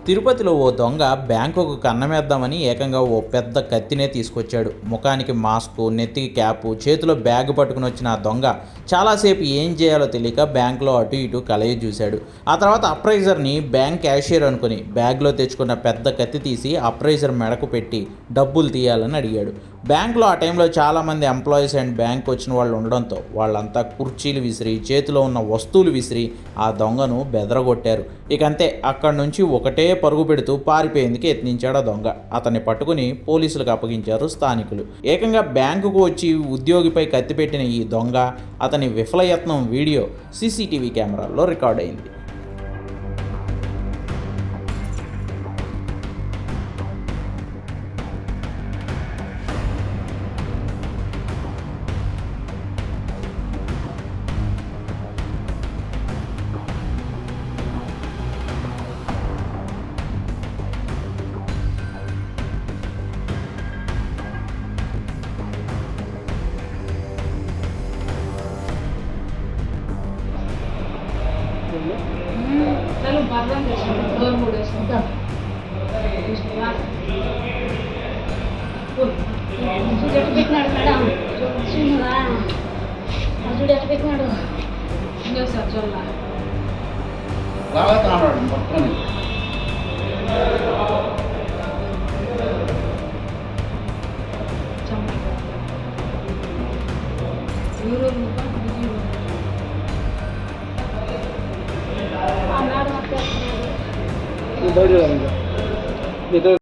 తిరుపతిలో ఓ దొంగ బ్యాంకుకు కన్నమేద్దామని ఏకంగా ఓ పెద్ద కత్తినే తీసుకొచ్చాడు. ముఖానికి మాస్కు, నెత్తికి క్యాపు, చేతిలో బ్యాగ్ పట్టుకుని వచ్చిన ఆ దొంగ చాలాసేపు ఏం చేయాలో తెలియక బ్యాంకులో అటు ఇటు కలయి చూశాడు. ఆ తర్వాత అప్రైజర్ని బ్యాంక్ క్యాషియర్ అనుకుని బ్యాగ్లో తెచ్చుకున్న పెద్ద కత్తి తీసి అప్రైజర్ మెడకు పెట్టి డబ్బులు తీయాలని అడిగాడు. బ్యాంకులో ఆ టైంలో చాలామంది ఎంప్లాయీస్ అండ్ బ్యాంక్ వచ్చిన వాళ్ళు ఉండడంతో వాళ్ళంతా కుర్చీలు విసిరి, చేతిలో ఉన్న వస్తువులు విసిరి ఆ దొంగను బెదరగొట్టారు. ఇకంతే అక్కడి నుంచి ఒకటే పరుగు పెడుతూ పారిపోయేందుకు యత్నించాడు ఆ దొంగ. అతన్ని పట్టుకుని పోలీసులకు అప్పగించారు స్థానికులు. ఏకంగా బ్యాంకుకు వచ్చి ఉద్యోగిపై కత్తిపెట్టిన ఈ దొంగ, అతని విఫలయత్నం వీడియో సీసీటీవీ కెమెరాల్లో రికార్డ్ అయింది. चलो बादाम दो मुड़े सुनता सुजट పెట్టినాడు మేడం సునురా సుజట్ పెట్టినాడు ఇంకో సార్ చూడాలా బాగా తానాడు మొత్తం యూరో బయట